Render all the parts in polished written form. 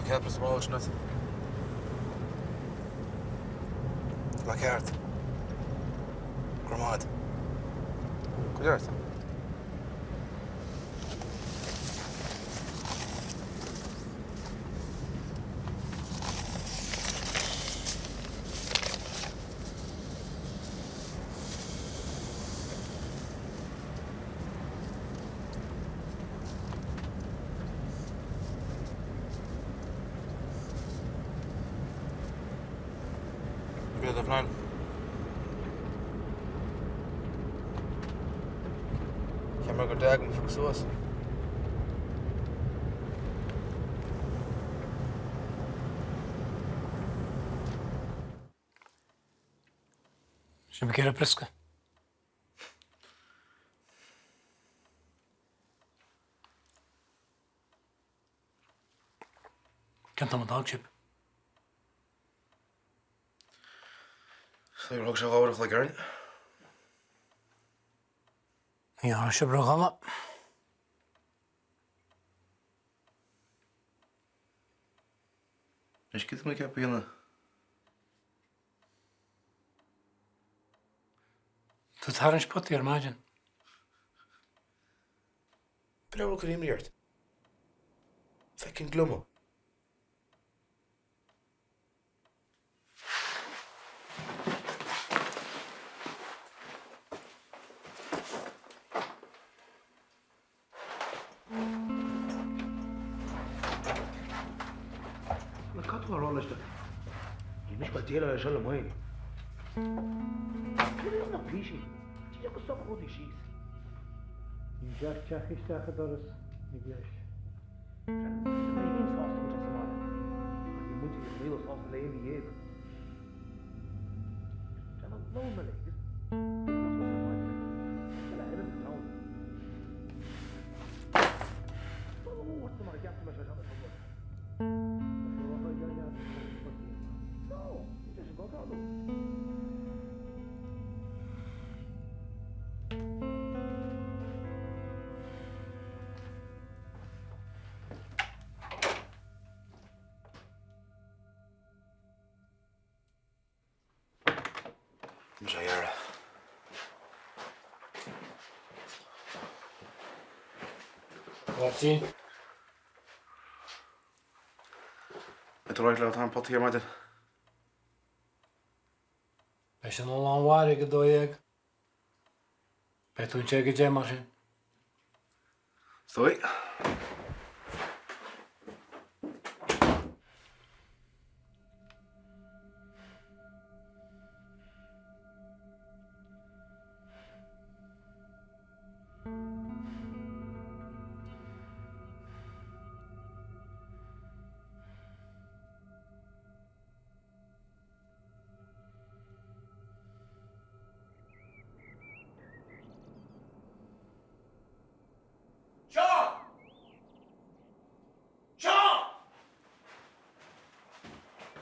Ceap is máis na. Le ceart. Gramáid. Go deart. Good of nine. Camera go dagan for sauce. Sem gera briska. Kent aan mijn dagchip. So you're ook zo ouder like Ern? Ja, als je programma. Is goed met Ceap beginnen. Dat haar een spot hier, imagine. Ben ook een immigrant. Fucking glummo. Katwa rollers dat. Je mis wat delen zullen mooi. Kun je nog pishi? Die je zo goed is. Je zegt ja, is dat dat is niet juist. Nee, geen vast goed als man. Je moet je middels als leven geven. Zijn dat lonely? Jara. Wat zie? Het right laat aan pot hier met. Als je nog lang waar doe ik. Ben toen checken jammer. Stoi.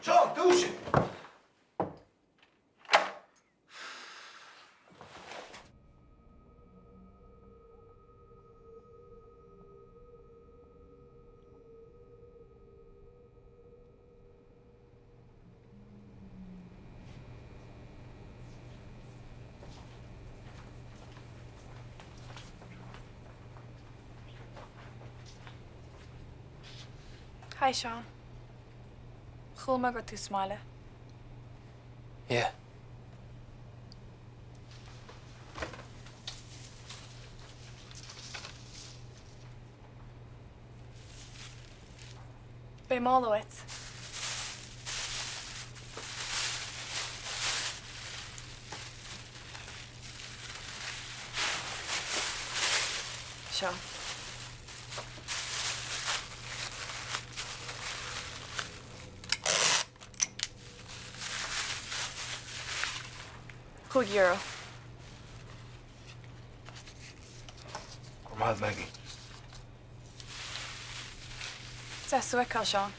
Sean, douche! Hi, Sean. Chul me go tú smáile. Ja. Bé mála it. Sean. €100. Gramáid, Maggie. Testa weá, Sean.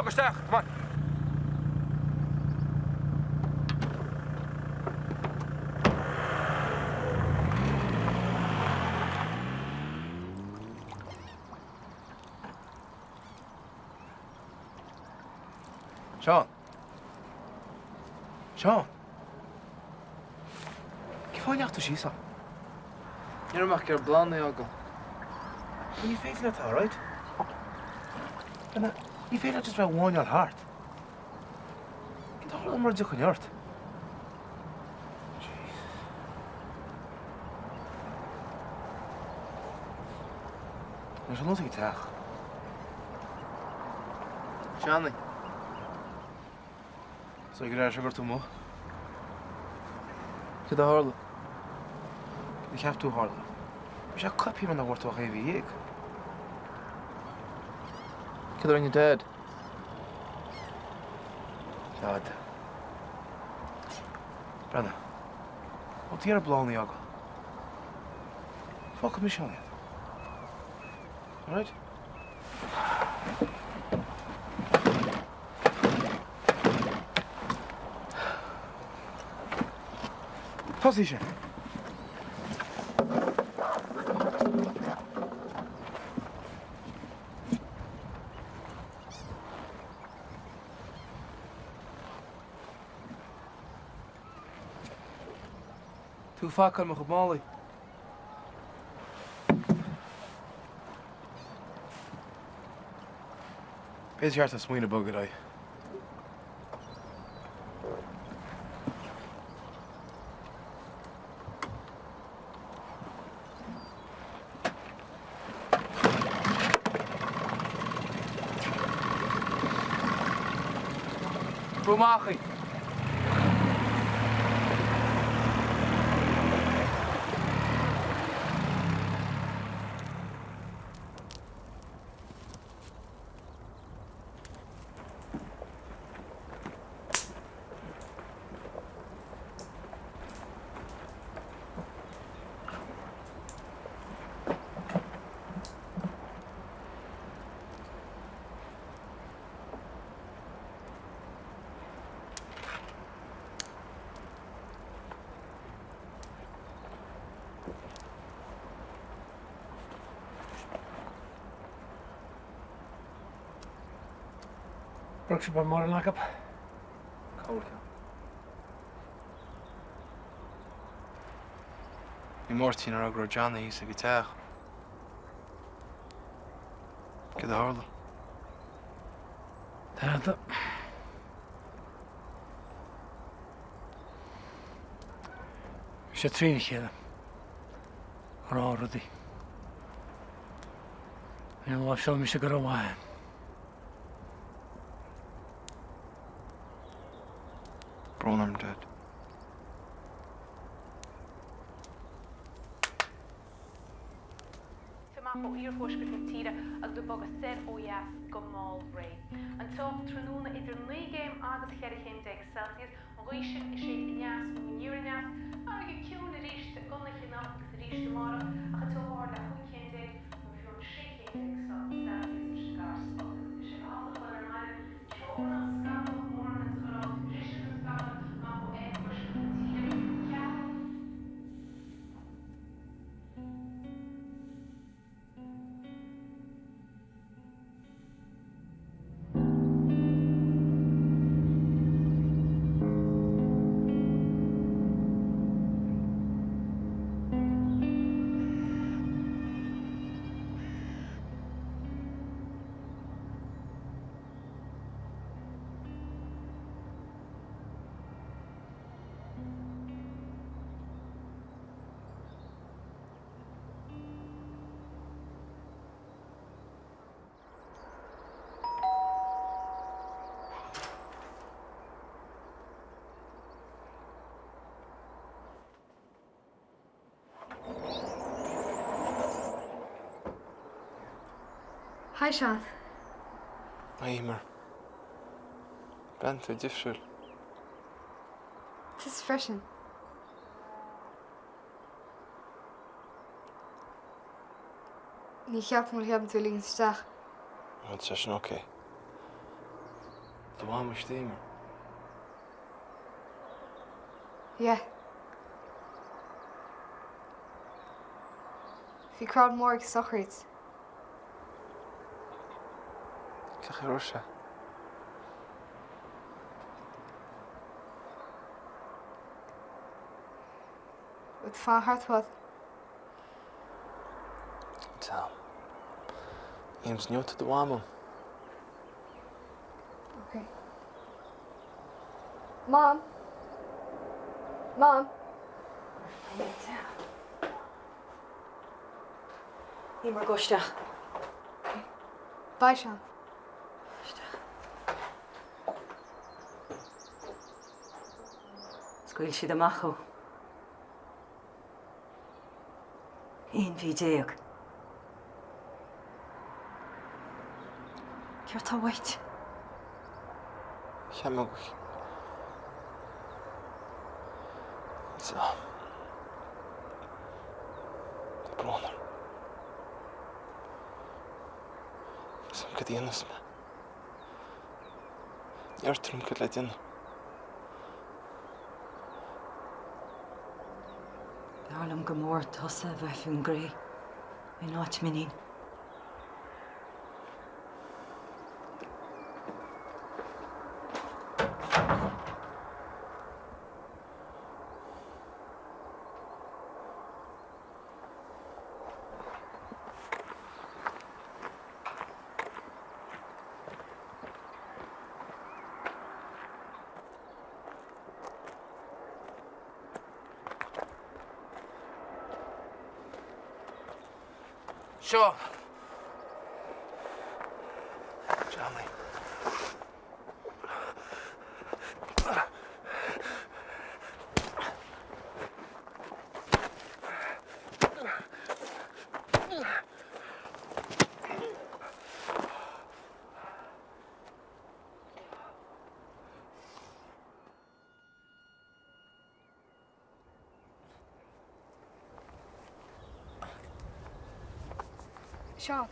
Go stach, come on. Sean. Sean. Kif għan jaħtu xisa? You're not going to blonde, Uncle. You feel that, all right? And you feel that just about one your heart. You don't know what you're heart. There's nothing to tell. Johnny. So you get sugar too much? To the Harlow. You have too hard. We should cut people in the water every year. Killer on your dad. Dad. Brenna. What do you blow in the ugly? Fuck me, Sean. All right? Position. Too far kan me op Molly. Is your heart a swing a bugger eye? Brumachi. Brooks by more than up. Cold. Ni Martin or Agro Johnny is a guitar. Get the Harlow. Tata. Sé trína chéile an áradí. An lá seo mi sé go ramáin. Bronham dead. Tomapo uurvoorschrift met tieren als de bogen ser ojas gomal ray. En toch tronuna ieder nieuw game agus gerrig in de Celsius, Ruischen is een jas, een uurjas, maar je kunt er eerst de konnetje nog, de eerste morgen, en het toch wordt dat goed in de, maar voor een schrik in de Celsius is schaars. Dus je alle van de mannen, schoon als skapel, morgen groot, rischen en skapel, maar voor een voorschrift met tieren, ja. Hi, Sean. Aimer. Ben to different. Het is freshen. Niet grappig, maar je hebt natuurlijk een star. Het is oké. Dwam steamer. Yeah. Fi crowd more sochrit. Cach Russia. With fan hart wat. Tam. Iem's new to Dwam. Okay. Mom. Mom. Ní mar goisteach. Bye, Sean. Scuil siad amach ó. Un bhí déag. Ceir tá wait. Chamog. So. Brunner. Som cadienas me. Jartrum cadledin. Darlam go mór tosa bheith fiún gré. I náit minín. Sure. Johnny. Sean.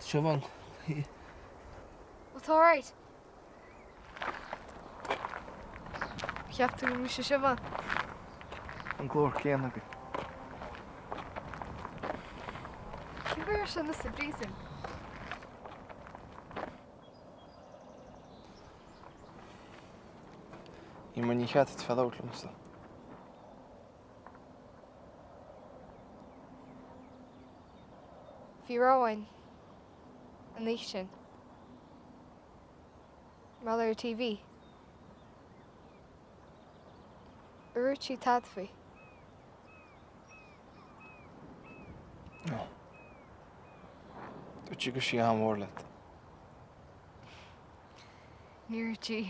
Siobhan. What's all right? Ceaptú mu sé Siobhan. An glór céanna go. Cibir sin na sa brísin. I man ní cheat fel outlumsa. Bhí ráhain an líis sin. Mal ar TV. Uair sí tadfaí. No. Dúirt go sí an mór leat. Níor tí.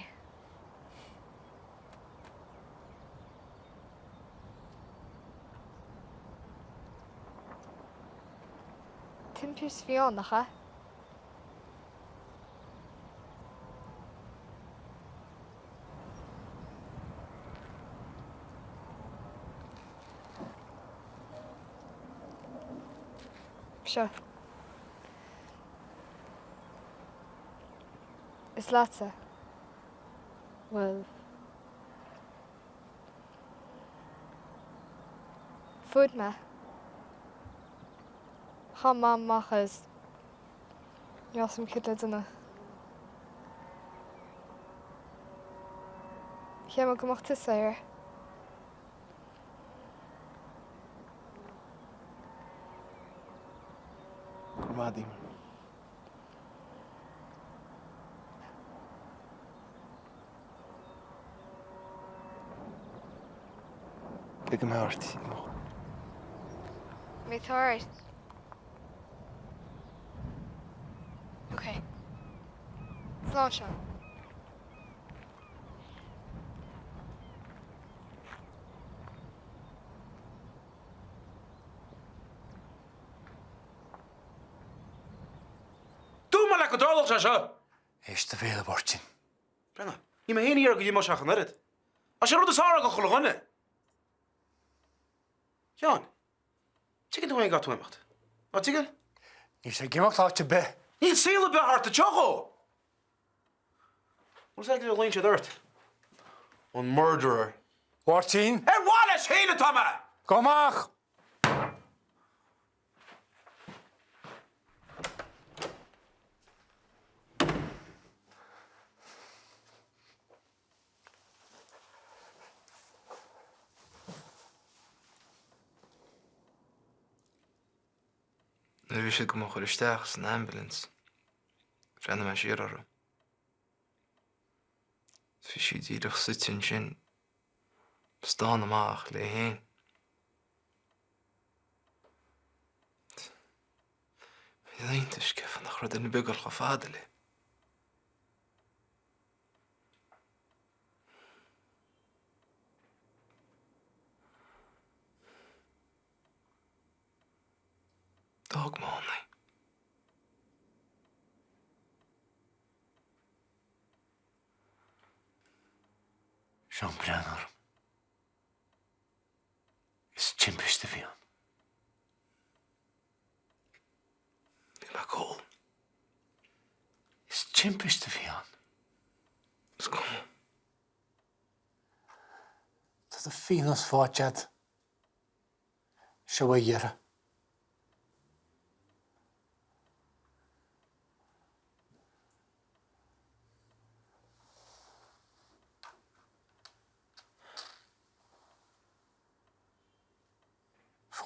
Timpús fián nach cha? Seo. Is lása. Well. Fud me. Cha mam machas. Jasm cydle dyna. Chiam o gymach tysair. Cormadim. Kijk hem hard. It's alright. Okay. Slán Sean. Doe maar lekker dol, zo. Is te veel bordje. Brenna, je mag hier ook je moet zeggen net. Als je rond de zaal gaat gelogen. Jan, zeg het hoe je gaat doen, macht. Wat zeg je? Je zegt, je mag dat je bij. Niet zelen bij haar te choco. What's that little inch of dirt? On murderer. 14. Hey, Wallace, hele Tama! Kom maar! Nu wist ik me gewoon sterk een ambulance. Vrienden met Gerard. Fishy die er zit in zijn. Bestaan maar heen. Je denkt dus kef van de grote in de bugger gefadelen. Dag man. Sean Brenner. Is Chimpus te veel? Ik ben cool. Is Chimpus te veel? Dus kom. Dat de finas fortsatt. Zo hier.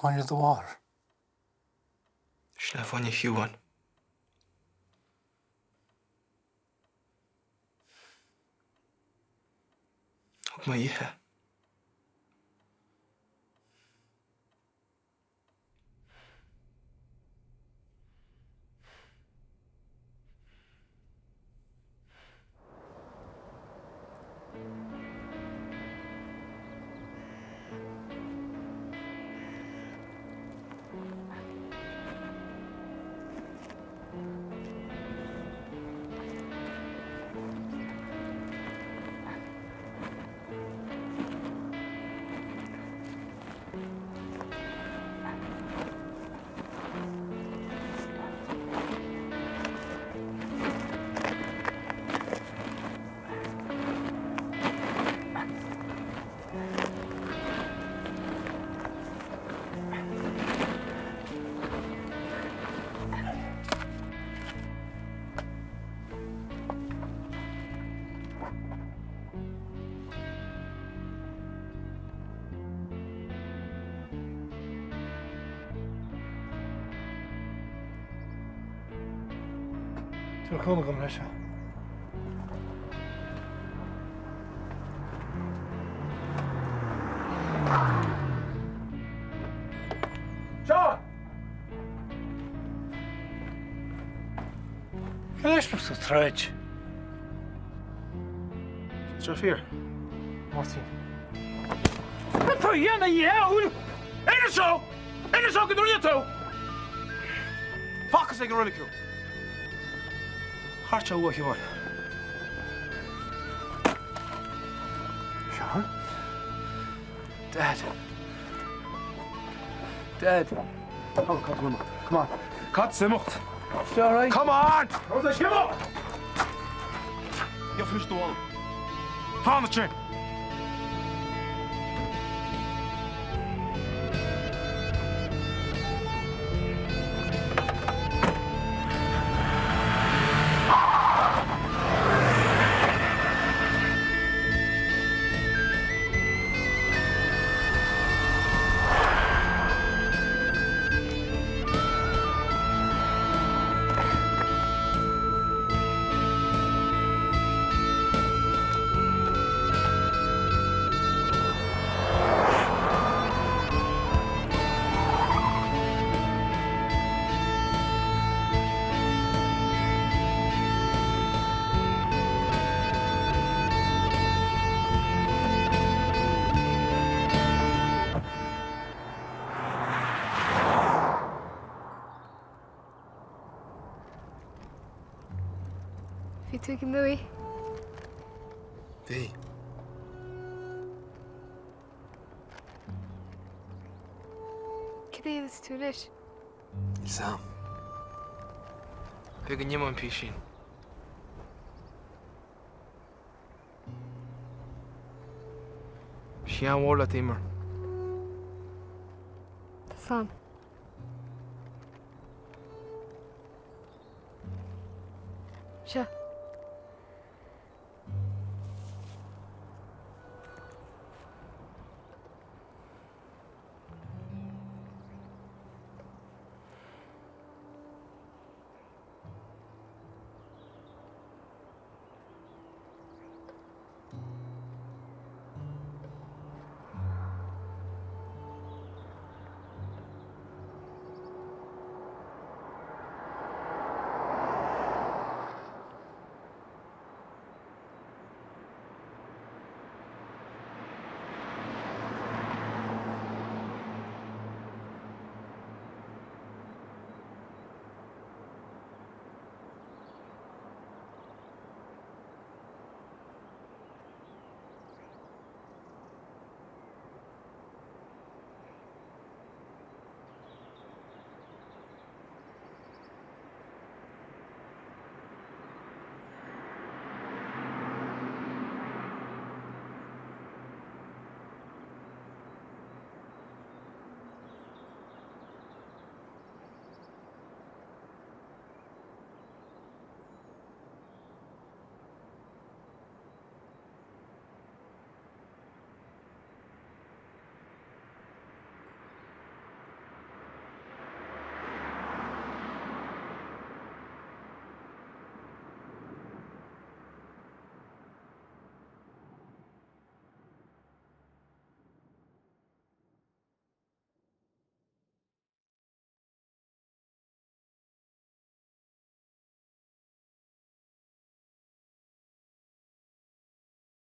Van je de waar? Snel van je Huan. Ook maar je. Zo kom ik hem lessen. Sean! Gelees me tot truitje. Terug hier. Martin. Wat doe je nou jou? En zo! En zo, ik doe je toe! Fuck is like a ridicule. Hartje wat je wordt. Sean? Dad. Dad. Oh, kat hem. Come on. Kat ze mocht. You all right? Come on! Wat is je op? Je vlust de wal. Vadertje. Fi tú cin nui. Wie? Cyddi is tú leis. Sam. Ik. Big niemand pishin. chean bhór le tímar. Tá sam. Se.